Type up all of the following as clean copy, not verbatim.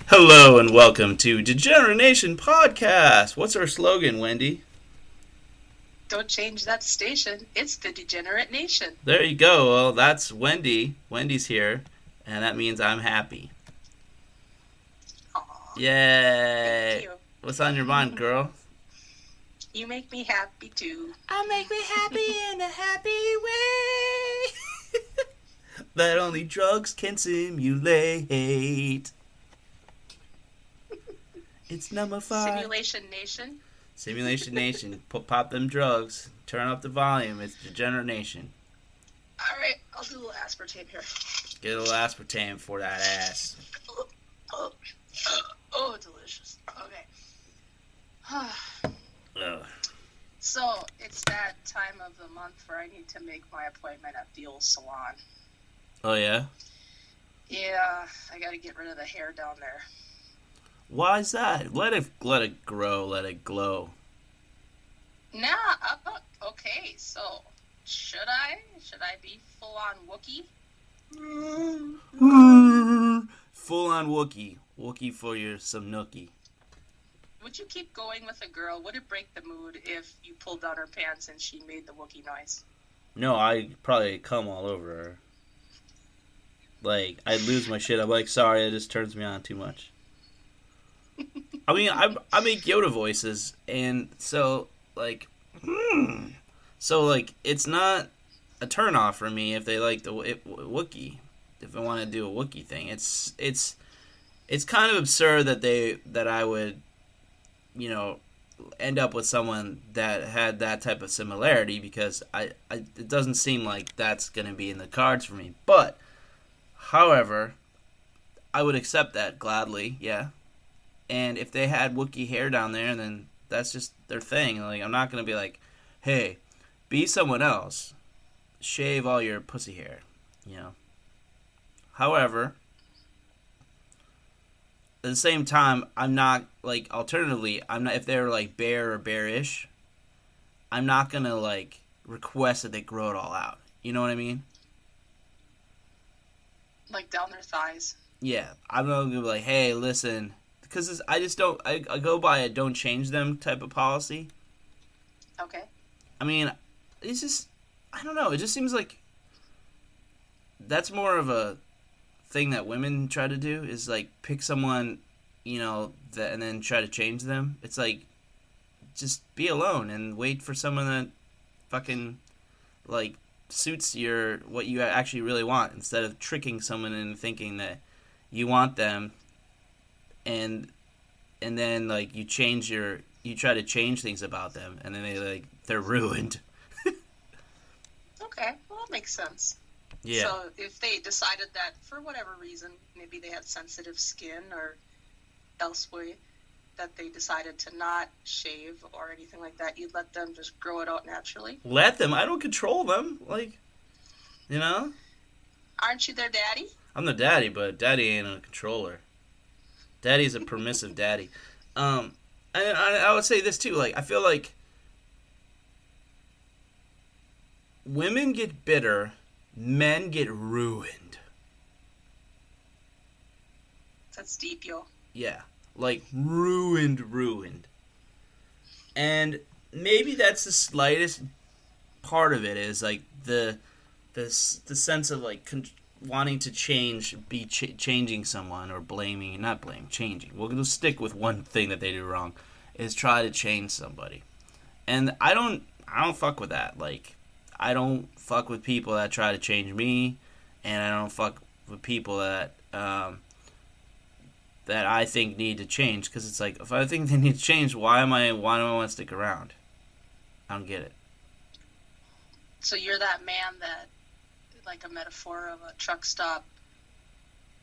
Hello and welcome to Degenerate Nation Podcast. What's our slogan, Wendy? Don't change that station. It's the Degenerate Nation. There you go. Well, that's Wendy. Wendy's here, and that means I'm happy. Aw, thank Yay! you. What's on your mind, girl? You make me happy too. I make me happy in a happy way that only drugs can simulate. It's number 5. Simulation Nation. Simulation Nation. Pop them drugs. Turn up the volume. It's Degenerate Nation. Alright, I'll do a little aspartame here. Get a little aspartame for that ass. Oh, delicious. Okay. Ugh. So, it's that time of the month where I need to make my appointment at the old salon. Oh, yeah? Yeah, I gotta get rid of the hair down there. Why is that? Let it grow, let it glow. Nah, okay, so, should I be full-on Wookiee? Full on Wookiee. Wookiee for your some nookie. Would you keep going with a girl? Would it break the mood if you pulled down her pants and she made the Wookiee noise? No, I'd probably come all over her. Like, I'd lose my shit. I'm like, sorry, it just turns me on too much. I mean, I make Yoda voices, and so, like, it's not a turnoff for me if they like the Wookiee. If I want to do a Wookiee thing, it's kind of absurd that I would, end up with someone that had that type of similarity because it doesn't seem like that's going to be in the cards for me. But, however, I would accept that gladly, yeah. And if they had Wookiee hair down there, then that's just their thing. Like, I'm not going to be like, hey, be someone else. Shave all your pussy hair, However, at the same time, I'm not, like, alternatively, I'm not, if they're, like, bare or bearish, I'm not going to, like, request that they grow it all out. You know what I mean? Like down their thighs? Yeah. I'm not going to be like, hey, listen, because I just don't, I go by a don't change them type of policy. Okay. I mean, it's just, I don't know, it just seems like that's more of a thing that women try to do is like pick someone, that and then try to change them. It's like just be alone and wait for someone that fucking like suits what you actually really want instead of tricking someone into thinking that you want them and then like you try to change things about them and then they're ruined. Okay, well that makes sense. Yeah. So if they decided that for whatever reason, maybe they had sensitive skin or elsewhere, that they decided to not shave or anything like that, you'd let them just grow it out naturally? Let them. I don't control them. Like, Aren't you their daddy? I'm the daddy, but daddy ain't a controller. Daddy's a permissive daddy. And I would say this too. Like, I feel like women get bitter, men get ruined. That's deep, yo. Yeah, like ruined. And maybe that's the slightest part of it is like the sense of like wanting to changing someone or changing. We'll just stick with one thing that they do wrong is try to change somebody. And I don't fuck with that. Like, I don't fuck with people that try to change me, and I don't fuck with people that that I think need to change. Because it's like, if I think they need to change, why do I want to stick around? I don't get it. So you're that man that, like a metaphor of a truck stop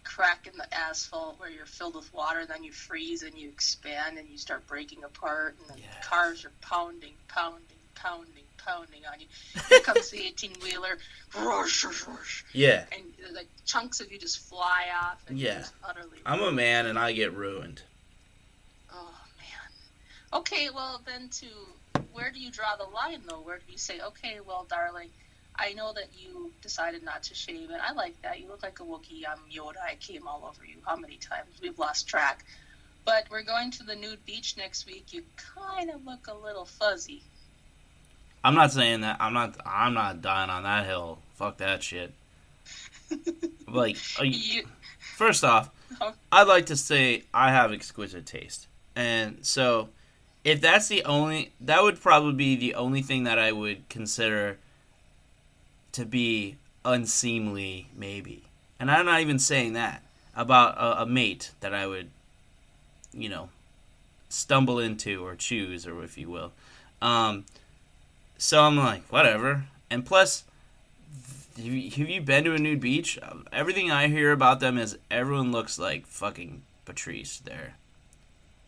crack in the asphalt where you're filled with water, then you freeze and you expand and you start breaking apart, and the cars are pounding on you. Here comes the 18-wheeler. Yeah. And like chunks of you just fly off and you're just utterly I'm a man and I get ruined. Oh, man. Okay, well then where do you draw the line though? Where do you say, okay, well, darling, I know that you decided not to shave, and I like that. You look like a Wookiee. I'm Yoda. I came all over you. How many times? We've lost track. But we're going to the nude beach next week. You kind of look a little fuzzy. I'm not saying that. I'm not dying on that hill. Fuck that shit. Like, first off, I'd like to say I have exquisite taste. And so, if that's that would probably be the only thing that I would consider to be unseemly, maybe. And I'm not even saying that about a mate that I would, stumble into or choose, or if you will. So I'm like, whatever. And plus, have you been to a nude beach? Everything I hear about them is everyone looks like fucking Patrice there.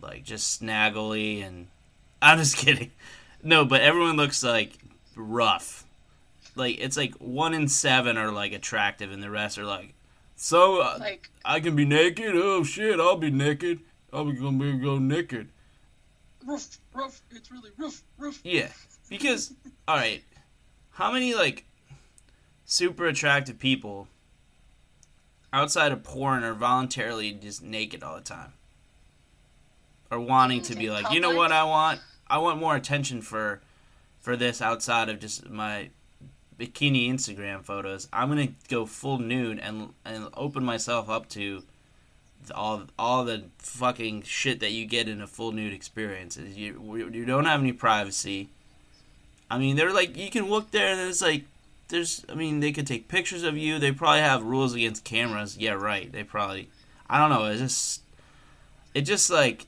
Like, just snaggly and... I'm just kidding. No, but everyone looks like rough. Like, it's like 1 in 7 are like attractive and the rest are like, so I can be naked? Oh shit, I'll be naked. I'll be gonna go naked. Rough, it's really rough. Yeah, because, alright, how many like super attractive people outside of porn are voluntarily just naked all the time? Or wanting to be like, you know what I want? I want more attention for this outside of just my bikini Instagram photos. I'm gonna go full nude and open myself up to all the fucking shit that you get in a full nude experience. You don't have any privacy. I mean, they're like, you can look there and it's like, they could take pictures of you. They probably have rules against cameras. Yeah, right. They probably, I don't know. It just like,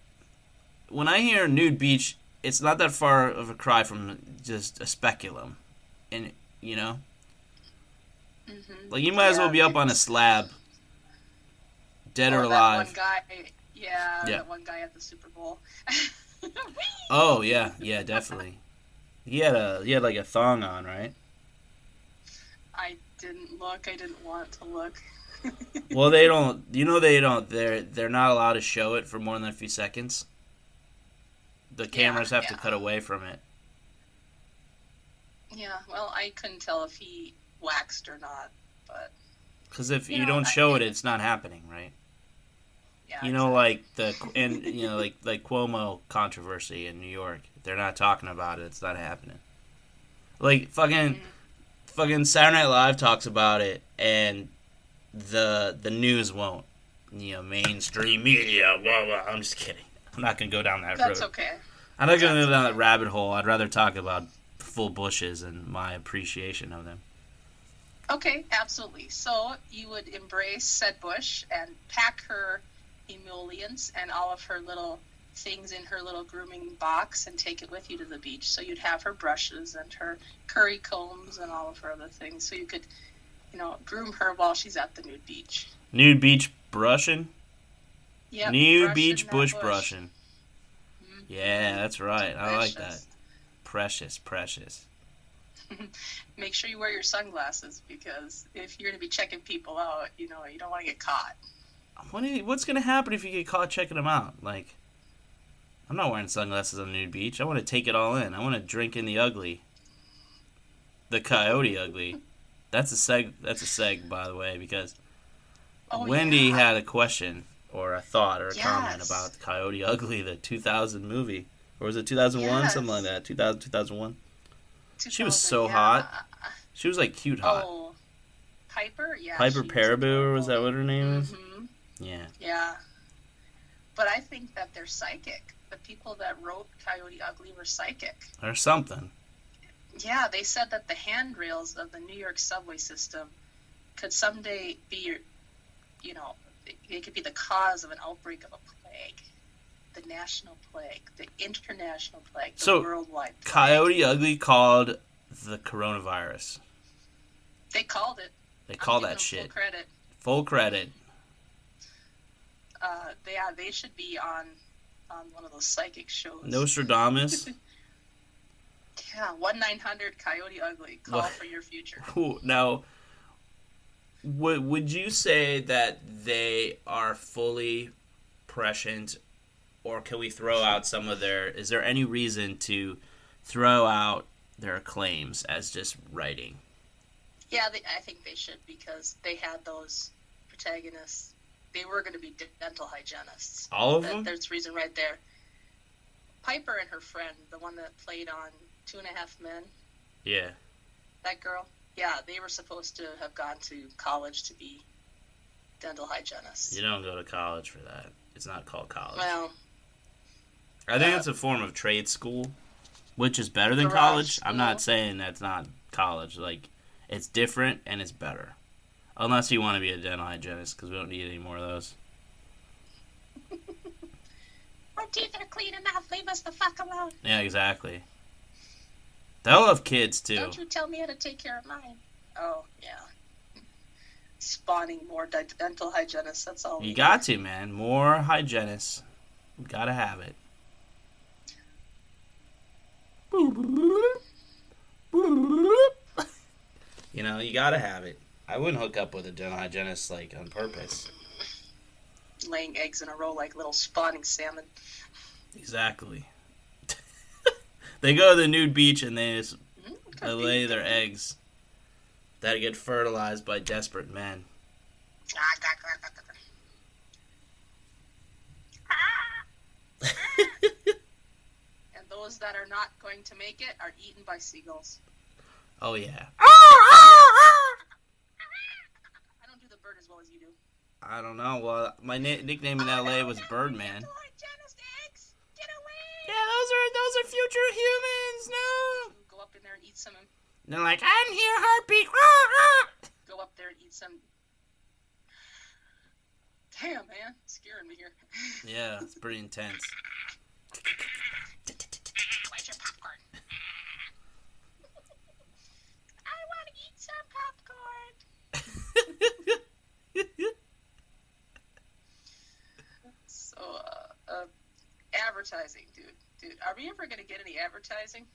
when I hear nude beach, it's not that far of a cry from just a speculum. And, like, you might as well be up on a slab, dead or alive. That one guy, that one guy at the Super Bowl. Oh, yeah, definitely. He had like a thong on, right? I didn't look. I didn't want to look. Well, they don't. They're not allowed to show it for more than a few seconds. The cameras have to cut away from it. Yeah, well, I couldn't tell if he waxed or not, but... Because if you don't show it, it's not happening, right? Yeah, like like Cuomo controversy in New York. They're not talking about it. It's not happening. Like, fucking Saturday Night Live talks about it, and the news won't. Mainstream media, blah, blah. I'm just kidding. I'm not going to go down that road. That's okay. I'm not going to go down that rabbit hole. I'd rather talk about full bushes and my appreciation of them. Okay, absolutely. So you would embrace said bush and pack her emollients and all of her little things in her little grooming box and take it with you to the beach. So you'd have her brushes and her curry combs and all of her other things. So you could, groom her while she's at the nude beach. Nude beach brushing? Yeah, nude beach bush brushing. Mm-hmm. Yeah, that's right. I like that. Precious. Make sure you wear your sunglasses, because if you're going to be checking people out, you don't want to get caught. What's going to happen if you get caught checking them out? Like, I'm not wearing sunglasses on the nude beach. I want to take it all in. I want to drink in the ugly. The coyote ugly. That's a seg, by the way, because Wendy had a question or a thought or a comment about Coyote Ugly, the 2000 movie. Or was it 2001? Yes. Something like that. 2001. She was so hot. She was like cute hot. Oh, Piper? Yeah. Piper Paraboo, or was that what her name is? Mm-hmm. Yeah. Yeah. But I think that they're psychic. The people that wrote Coyote Ugly were psychic. Or something. Yeah, they said that the handrails of the New York subway system could someday be, they could be the cause of an outbreak of a plague. The national plague, the international plague, the worldwide plague. Coyote Ugly called the coronavirus. They called it. They call that shit. Full credit. Full credit. They should be on one of those psychic shows. Nostradamus. Yeah, 1-900 Coyote Ugly. Call for your future. Now, would you say that they are fully prescient, or can we throw out some of is there any reason to throw out their claims as just writing? Yeah, I think they should, because they had those protagonists. They were going to be dental hygienists. All of them? There's reason right there. Piper and her friend, the one that played on 2.5 Men. Yeah. That girl. Yeah, they were supposed to have gone to college to be dental hygienists. You don't go to college for that. It's not called college. Well, I think it's a form of trade school, which is better than college. School. I'm not saying that's not college. Like, it's different and it's better. Unless you want to be a dental hygienist, because we don't need any more of those. Our teeth are clean enough. Leave us the fuck alone. Yeah, exactly. They'll have kids, too. Don't you tell me how to take care of mine. Oh, yeah. Spawning more dental hygienists. That's all. You got to, man. More hygienists. You gotta have it. You know, you gotta have it. I wouldn't hook up with a dental hygienist, like, on purpose. Laying eggs in a row like little spawning salmon. Exactly. They go to the nude beach and they just lay their eggs that get fertilized by desperate men. And those that are not going to make it are eaten by seagulls. Oh, yeah. I don't do the bird as well as you do. I don't know. Well, my nickname in LA was Birdman. Get away! Yeah, those are future humans. No. Go up in there and eat some. They're like, I'm here, heartbeat. Go up there and eat some. Damn, man, scaring me here. Yeah, it's pretty intense. Where's your popcorn? I want to eat some popcorn. So, advertising, dude. Are we ever gonna get any advertising?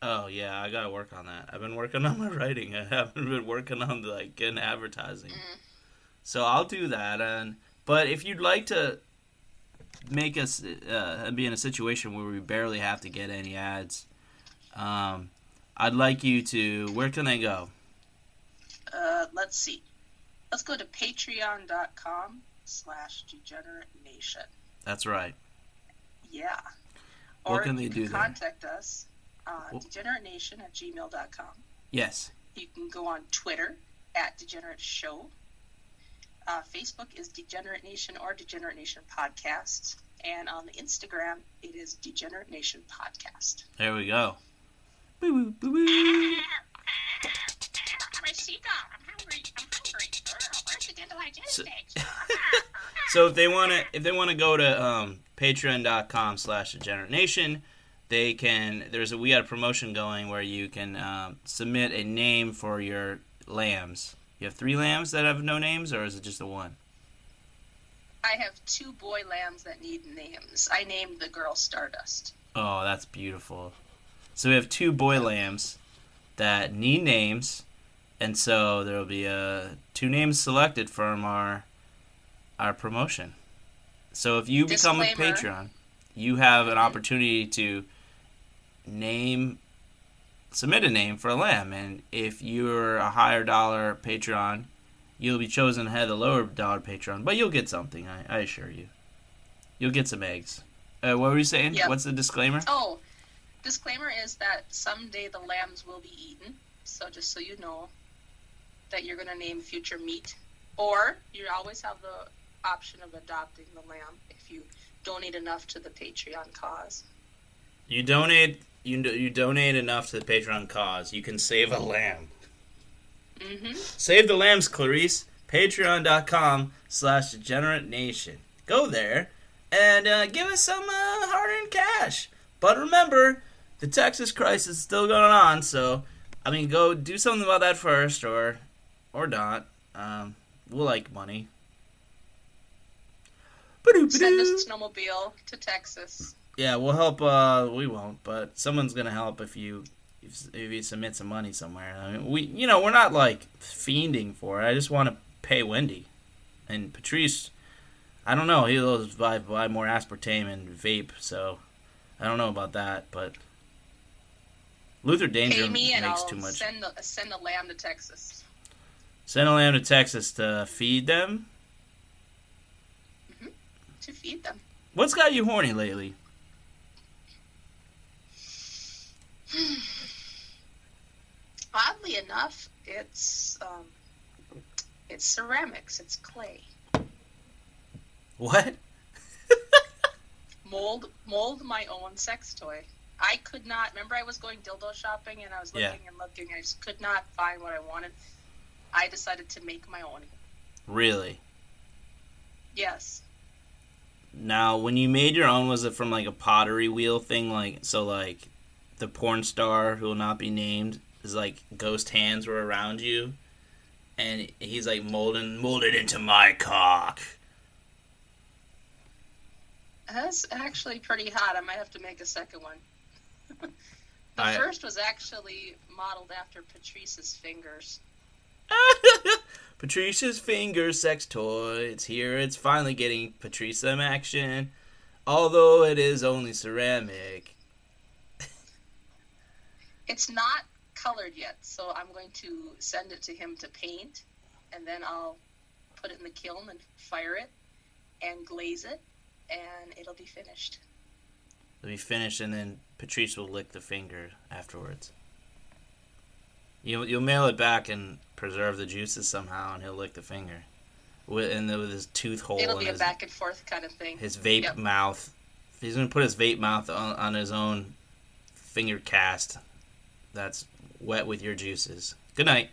Oh, yeah, I gotta work on that. I've been working on my writing. I haven't been working on, like, getting advertising. So I'll do that. But if you'd like to make us be in a situation where we barely have to get any ads, I'd like you to... Where can they go? Let's see. Let's go to patreon.com/degenerate-nation. That's right. Yeah. What can they do there? Contact us. degenerateenation@gmail.com. Yes. You can go on Twitter @DegenerateShow. Facebook is Degenerate Nation or Degenerate Nation Podcast. And on the Instagram, it is Degenerate Nation Podcast. There we go. Boo boo boo boo. I'm a seagull. I'm hungry. Where's the dental hygienist eggs? So if they wanna go to patreon.com/degenerateenation, they can. We got a promotion going where you can submit a name for your lambs. You have 3 lambs that have no names, or is it just the one? I have 2 boy lambs that need names. I named the girl Stardust. Oh, that's beautiful. So we have 2 boy lambs that need names, and so there will be 2 names selected from our promotion. So if you become a Patreon, you have an opportunity to submit a name for a lamb, and if you're a higher dollar Patreon, you'll be chosen ahead of the lower dollar Patreon, but you'll get something, I assure you. You'll get some eggs. What were you saying? Yep. What's the disclaimer? Oh, disclaimer is that someday the lambs will be eaten, so just so you know that you're going to name future meat, or you always have the option of adopting the lamb if you donate enough to the Patreon cause. You donate enough to the Patreon cause, you can save a lamb. Mm-hmm. Save the lambs, Clarice. Patreon.com/degenerate-nation. Go there and give us some hard-earned cash. But remember, the Texas crisis is still going on, so go do something about that first, or not. We'll like money. Send a snowmobile to Texas. Yeah, we'll help. We won't, but someone's gonna help if you submit some money somewhere. We're not like fiending for it. I just want to pay Wendy and Patrice. I don't know. He'll buy more aspartame and vape, so I don't know about that. But Luther Danger Pay me and makes I'll too much. send a lamb to Texas. Send a lamb to Texas to feed them? To feed them. What's got you horny lately? Oddly enough, it's ceramics. It's clay. What? Mold my own sex toy. I could not. Remember, I was going dildo shopping and I was looking and looking. I just could not find what I wanted. I decided to make my own. Really? Yes. Now, when you made your own, was it from like a pottery wheel thing? Like, so like the porn star who will not be named is like ghost hands were around you, and he's like molded into my cock. That's actually pretty hot. I might have to make a second one. The first was actually modeled after Patrice's fingers. Patricia's finger sex toy. It's here. It's finally getting Patrice some action. Although it is only ceramic. It's not colored yet, so I'm going to send it to him to paint, and then I'll put it in the kiln and fire it and glaze it, and it'll be finished. It'll be finished, and then Patrice will lick the finger afterwards. You'll mail it back and preserve the juices somehow, and he'll lick the finger with his tooth hole. It'll be a back and forth kind of thing. His vape mouth. He's gonna put his vape mouth on his own finger cast. That's wet with your juices. Good night.